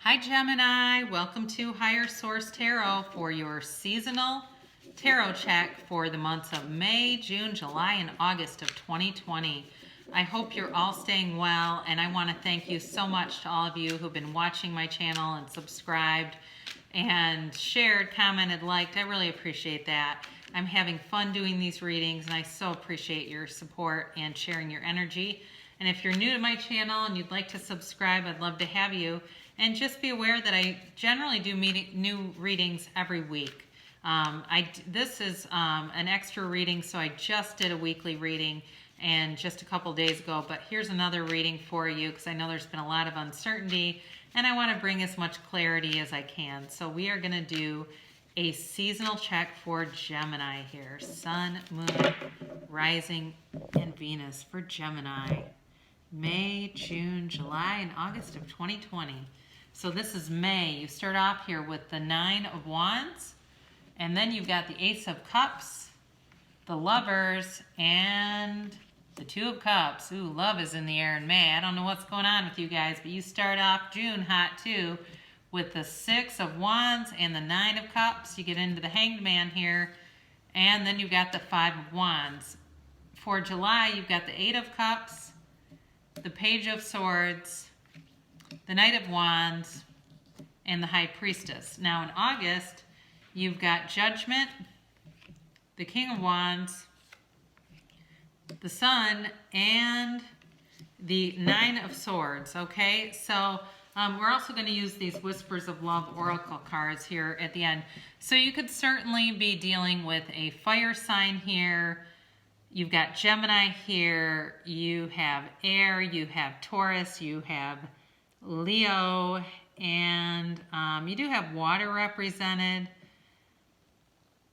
Hi Gemini, welcome to Higher Source Tarot for your seasonal tarot check for the months of May, June, July, and August of 2020. I hope you're all staying well, and I want to thank you so much to all of you who've been watching my channel and subscribed and shared, commented, liked. I really appreciate that. I'm having fun doing these readings, and I so appreciate your support and sharing your energy. And if you're new to my channel and you'd like to subscribe, I'd love to have you. And just be aware that I generally do new readings every week. This is an extra reading, so I just did a weekly reading and just a couple days ago. But here's another reading for you because I know there's been a lot of uncertainty and I want to bring as much clarity as I can. So we are going to do a seasonal check for Gemini here. Sun, Moon, Rising, and Venus for Gemini. May, June, July, and August of 2020. So this is May. You start off here with the Nine of Wands, and then you've got the Ace of Cups, the Lovers, and the Two of Cups. Ooh, love is in the air in May. I don't know what's going on with you guys, but you start off June hot too with the Six of Wands and the Nine of Cups. You get into the Hanged Man here, and then you've got the Five of Wands. For July, you've got the Eight of Cups, the Page of Swords, the Knight of Wands, and the High Priestess. Now in August, you've got Judgment, the King of Wands, the Sun, and the Nine of Swords, okay? So we're also going to use these Whispers of Love Oracle cards here at the end. So you could certainly be dealing with a fire sign here. You've got Gemini here, you have Air, you have Taurus, you have Leo, and you do have water represented.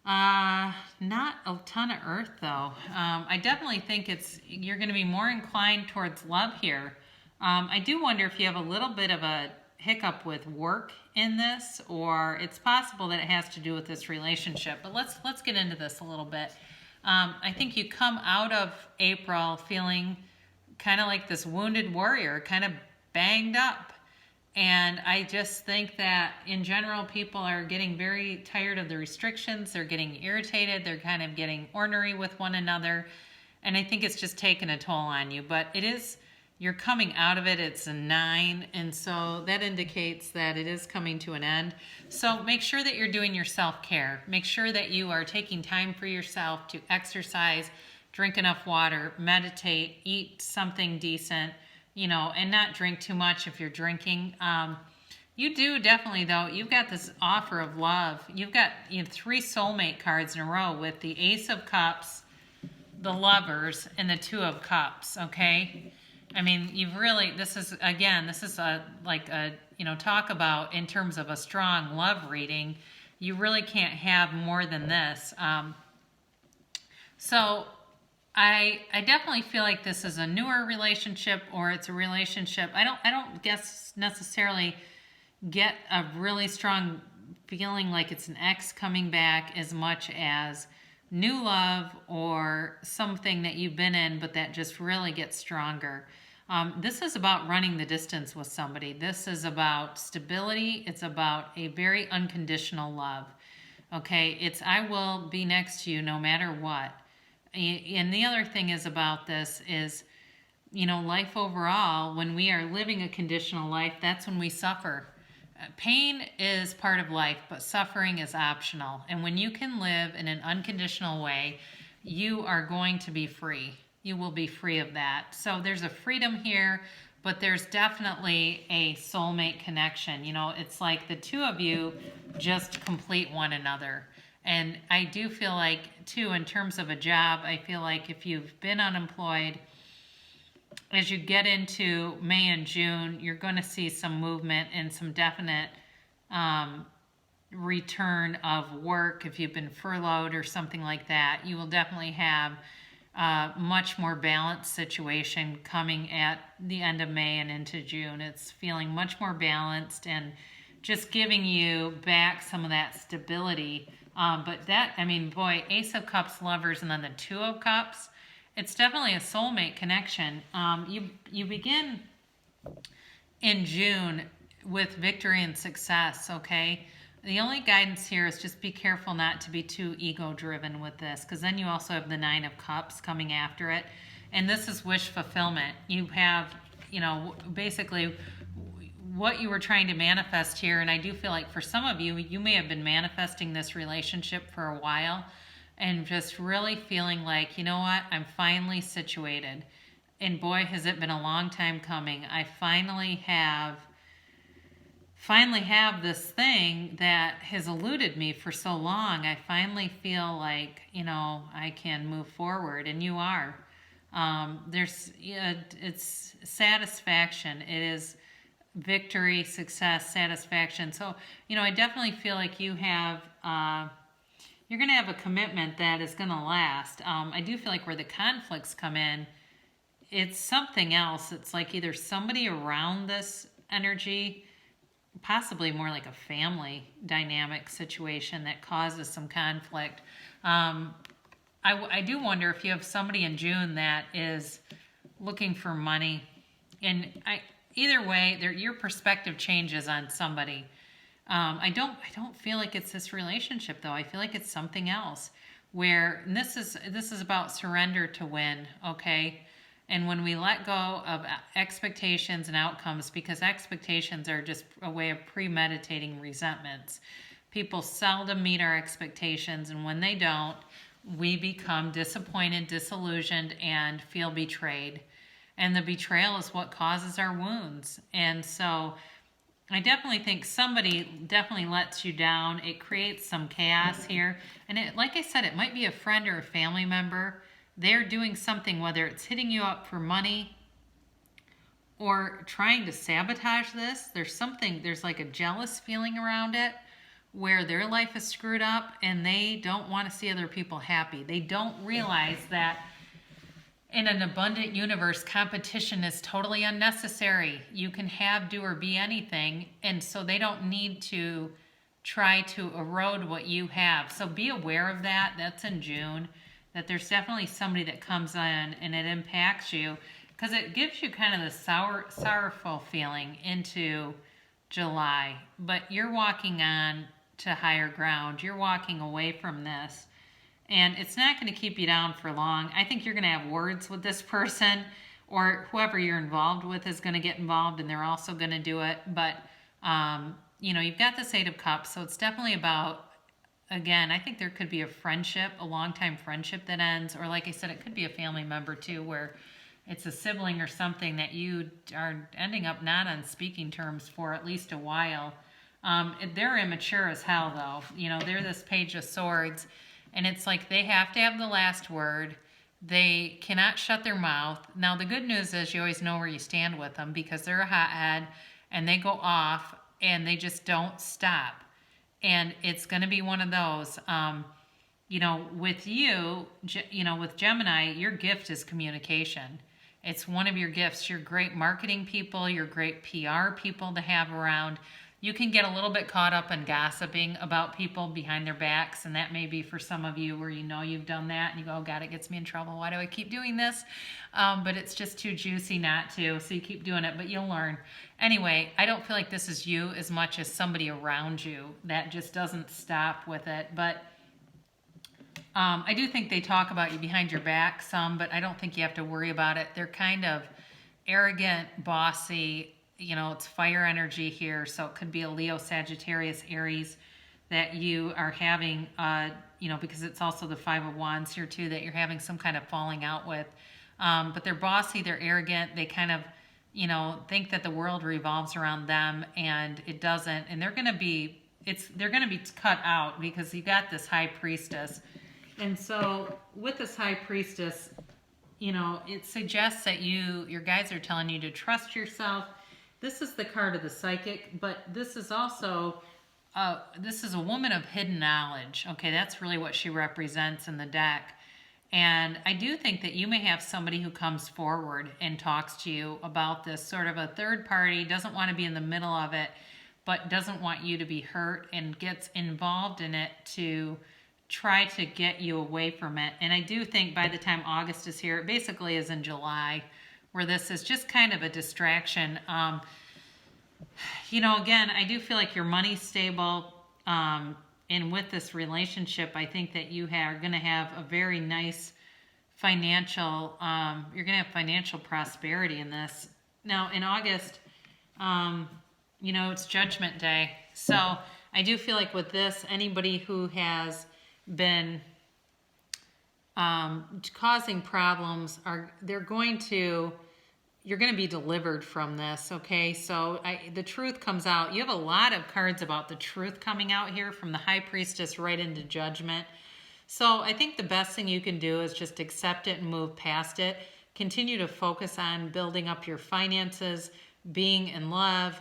Not a ton of Earth though. I definitely think you're going to be more inclined towards love here. I do wonder if you have a little bit of a hiccup with work in this, or it's possible that it has to do with this relationship. But let's get into this a little bit. I think you come out of April feeling kind of like this wounded warrior, kind of banged up. And I just think that in general, people are getting very tired of the restrictions. They're getting irritated. They're kind of getting ornery with one another. And I think it's just taken a toll on you. But you're coming out of it. It's a 9. And so that indicates that it is coming to an end. So make sure that you're doing your self-care. Make sure that you are taking time for yourself to exercise, drink enough water, meditate, eat something decent, and not drink too much if you're drinking. You do definitely, though, you've got this offer of love. You've got 3 soulmate cards in a row with the Ace of Cups, the Lovers, and the Two of Cups, okay? I mean, this is talk about in terms of a strong love reading. You really can't have more than this. So I definitely feel like this is a newer relationship, or it's a relationship. I don't guess necessarily get a really strong feeling like it's an ex coming back as much as new love or something that you've been in, but that just really gets stronger. This is about running the distance with somebody. This is about stability. It's about a very unconditional love. Okay, it's I will be next to you no matter what. And the other thing is about this is, life overall, when we are living a conditional life, that's when we suffer. Pain is part of life, but suffering is optional. And when you can live in an unconditional way, you are going to be free. You will be free of that. So there's a freedom here, but there's definitely a soulmate connection. It's like the two of you just complete one another. And I do feel like, too, in terms of a job, I feel like if you've been unemployed, as you get into May and June, you're going to see some movement and some definite return of work. If you've been furloughed or something like that, you will definitely have a much more balanced situation coming at the end of May and into June. It's feeling much more balanced and just giving you back some of that stability. But boy, Ace of Cups, Lovers, and then the Two of Cups, it's definitely a soulmate connection. You begin in June with victory and success, okay? The only guidance here is just be careful not to be too ego driven with this, because then you also have the Nine of Cups coming after it. And this is wish fulfillment. You have, basically what you were trying to manifest here. And I do feel like for some of you, you may have been manifesting this relationship for a while and just really feeling like, you know what, I'm finally situated. And boy, has it been a long time coming. I finally have this thing that has eluded me for so long. I finally feel like, I can move forward, and you are. It's satisfaction. It is victory, success, satisfaction. So, I definitely feel like you have, you're going to have a commitment that is going to last. I do feel like where the conflicts come in, it's something else. It's like either somebody around this energy, possibly more like a family dynamic situation that causes some conflict. I do wonder if you have somebody in June that is looking for money. And either way, your perspective changes on somebody. I don't feel like it's this relationship though. I feel like it's something else. And this is about surrender to win, okay? And when we let go of expectations and outcomes, because expectations are just a way of premeditating resentments. People seldom meet our expectations, and when they don't, we become disappointed, disillusioned, and feel betrayed. And the betrayal is what causes our wounds. And so I definitely think somebody definitely lets you down. It creates some chaos here. And like I said, it might be a friend or a family member. They're doing something, whether it's hitting you up for money or trying to sabotage this. There's like a jealous feeling around it where their life is screwed up and they don't want to see other people happy. They don't realize that in an abundant universe, competition is totally unnecessary. You can have, do, or be anything, and so they don't need to try to erode what you have. So be aware of that. That's in June. That there's definitely somebody that comes in and it impacts you, because it gives you kind of the sorrowful feeling into July. But you're walking on to higher ground. You're walking away from this. And it's not going to keep you down for long. I think you're going to have words with this person, or whoever you're involved with is going to get involved and they're also going to do it. But, you've got this Eight of Cups, so it's definitely about, again, I think there could be a friendship, a long-time friendship that ends, or like I said, it could be a family member too, where it's a sibling or something that you are ending up not on speaking terms for at least a while. They're immature as hell though. They're this Page of Swords, and it's like they have to have the last word. They cannot shut their mouth. Now, the good news is you always know where you stand with them, because they're a hothead and they go off and they just don't stop. And it's going to be one of those, with you, with Gemini, your gift is communication. It's one of your gifts. You're great marketing people. You're great PR people to have around. You can get a little bit caught up in gossiping about people behind their backs, and that may be for some of you where you've done that, and you go, oh God, it gets me in trouble. Why do I keep doing this? But it's just too juicy not to, so you keep doing it, but you'll learn. Anyway, I don't feel like this is you as much as somebody around you that just doesn't stop with it. But I do think they talk about you behind your back some, but I don't think you have to worry about it. They're kind of arrogant, bossy. It's fire energy here, so it could be a Leo, Sagittarius, Aries that you are having, because it's also the Five of Wands here too, that you're having some kind of falling out with. But they're bossy, they're arrogant, they kind of, think that the world revolves around them, and it doesn't. And they're going to be cut out, because you got this High Priestess. And so with this High Priestess, it suggests that your guides are telling you to trust yourself. This is the card of the psychic, but this is also, this is a woman of hidden knowledge. Okay, that's really what she represents in the deck. And I do think that you may have somebody who comes forward and talks to you about this, sort of a third party, doesn't want to be in the middle of it, but doesn't want you to be hurt, and gets involved in it to try to get you away from it. And I do think by the time August is here, it basically is in July, where this is just kind of a distraction. Again, I do feel like your money's stable. And with this relationship, I think that you are going to have a very nice financial, you're going to have financial prosperity in this. Now, in August, it's Judgment Day. So I do feel like with this, anybody who has been causing problems you're going to be delivered from this, okay? So the truth comes out. You have a lot of cards about the truth coming out here, from the High Priestess right into Judgment. So I think the best thing you can do is just accept it and move past it. Continue to focus on building up your finances, being in love,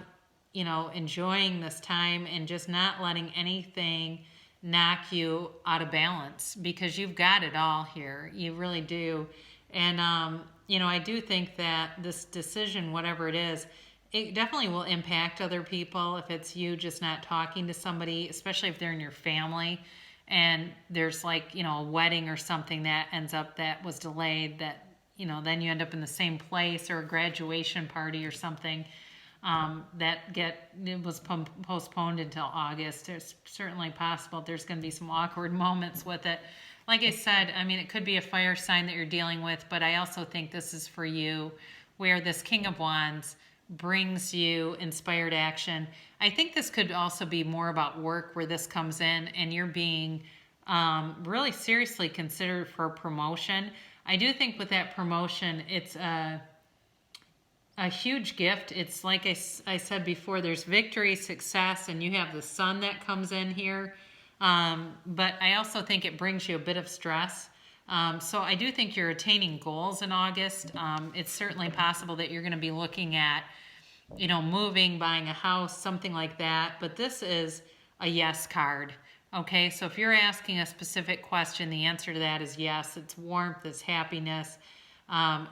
enjoying this time, and just not letting anything knock you out of balance, because you've got it all here. You really do. And, I do think that this decision, whatever it is, it definitely will impact other people. If it's you just not talking to somebody, especially if they're in your family, and there's a wedding or something that was delayed, that, then you end up in the same place, or a graduation party or something it was postponed until August. It's certainly possible there's going to be some awkward moments with it. Like I said, it could be a fire sign that you're dealing with, but I also think this is for you, where this King of Wands brings you inspired action. I think this could also be more about work, where this comes in and you're being really seriously considered for a promotion. I do think with that promotion, it's a huge gift. It's like I said before, there's victory, success, and you have the sun that comes in here. But I also think it brings you a bit of stress. So I do think you're attaining goals in August. It's certainly possible that you're going to be looking at, moving, buying a house, something like that. But this is a yes card. Okay, so if you're asking a specific question, the answer to that is yes. It's warmth, it's happiness.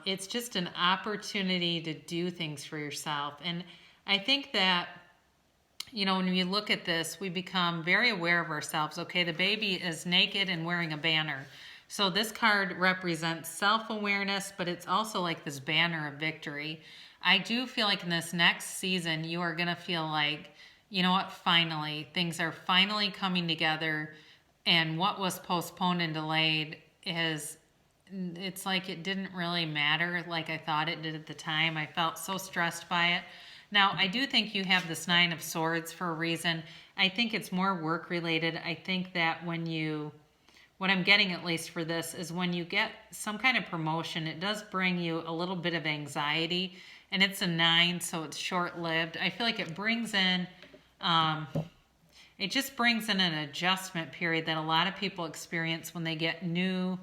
It's just an opportunity to do things for yourself. And I think that, when we look at this, we become very aware of ourselves. Okay, the baby is naked and wearing a banner. So this card represents self-awareness, but it's also like this banner of victory. I do feel like in this next season, you are going to feel like, finally, things are finally coming together. And what was postponed and delayed it's like it didn't really matter like I thought it did at the time. I felt so stressed by it. Now, I do think you have this Nine of Swords for a reason. I think it's more work related. I think that what I'm getting at least for this is when you get some kind of promotion, it does bring you a little bit of anxiety, and it's a 9, so it's short-lived. I feel like it brings in, it just brings in an adjustment period that a lot of people experience when they get new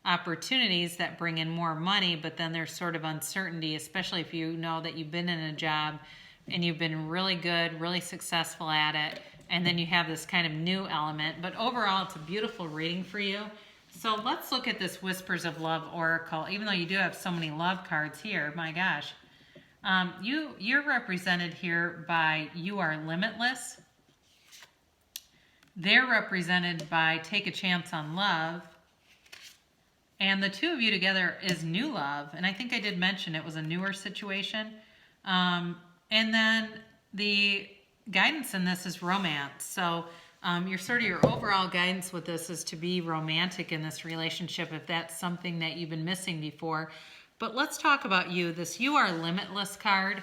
opportunities that bring in more money, but then there's sort of uncertainty, especially if you know that you've been in a job and you've been really good, really successful at it, and then you have this kind of new element. But overall, it's a beautiful reading for you. So let's look at this Whispers of Love Oracle. Even though you do have so many love cards here, my gosh. You're represented here by You Are Limitless. They're represented by Take a Chance on Love. And the two of you together is new love. And I think I did mention it was a newer situation. And then the guidance in this is romance. So your overall guidance with this is to be romantic in this relationship, if that's something that you've been missing before. But let's talk about you. This You Are Limitless card.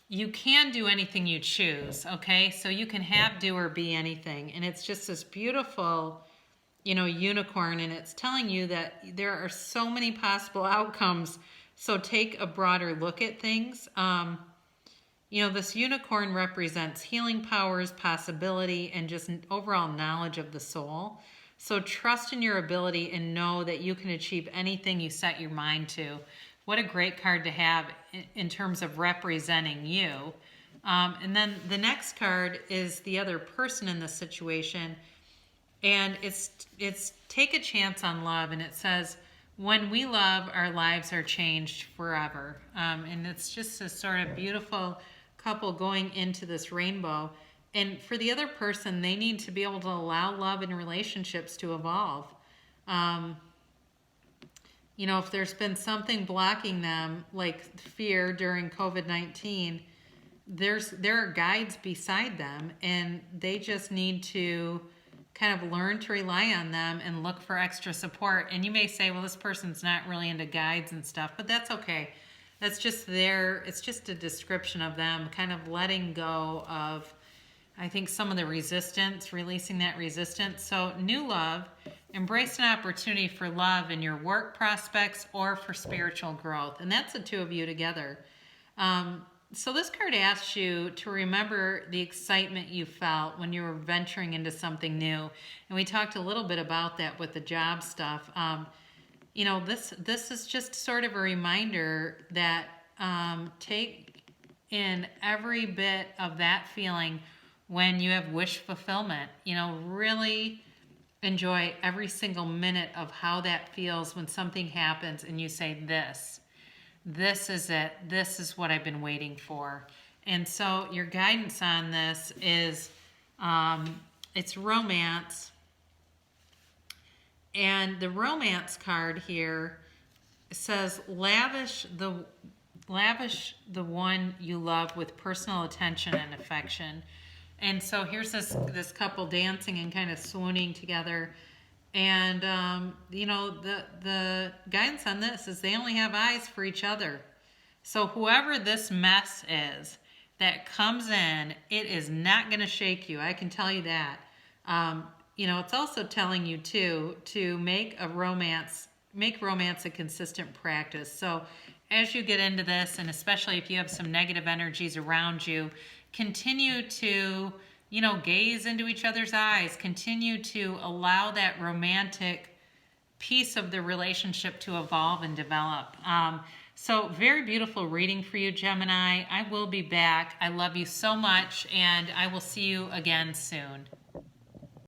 You can do anything you choose, okay? So you can have, do, or be anything. And it's just this beautiful, unicorn, and it's telling you that there are so many possible outcomes. So take a broader look at things. This unicorn represents healing powers, possibility, and just an overall knowledge of the soul. So trust in your ability and know that you can achieve anything you set your mind to. What a great card to have in terms of representing you. And then the next card is the other person in the situation. And it's Take a Chance on Love. And it says, when we love, our lives are changed forever. And it's just a sort of beautiful couple going into this rainbow. And for the other person, they need to be able to allow love and relationships to evolve. if there's been something blocking them, like fear during COVID-19, there are guides beside them, and they just need to kind of learn to rely on them and look for extra support. And you may say, well, this person's not really into guides and stuff, but that's okay. That's just it's just a description of them kind of letting go of, I think, some of the resistance, releasing that resistance. So new love, embrace an opportunity for love in your work prospects or for spiritual growth. And that's the two of you together. So this card asks you to remember the excitement you felt when you were venturing into something new. And we talked a little bit about that with the job stuff. This is just sort of a reminder that take in every bit of that feeling when you have wish fulfillment. Really enjoy every single minute of how that feels when something happens and you say, this is it. This is what I've been waiting for. And so your guidance on this is, it's romance. And the romance card here says, lavish the one you love with personal attention and affection. And so here's this couple dancing and kind of swooning together. And, the guidance on this is they only have eyes for each other. So whoever this mess is that comes in, it is not going to shake you. I can tell you that. It's also telling you, too, to make romance a consistent practice. So as you get into this, and especially if you have some negative energies around you, continue to gaze into each other's eyes. Continue to allow that romantic piece of the relationship to evolve and develop. So very beautiful reading for you, Gemini. I will be back. I love you so much, and I will see you again soon.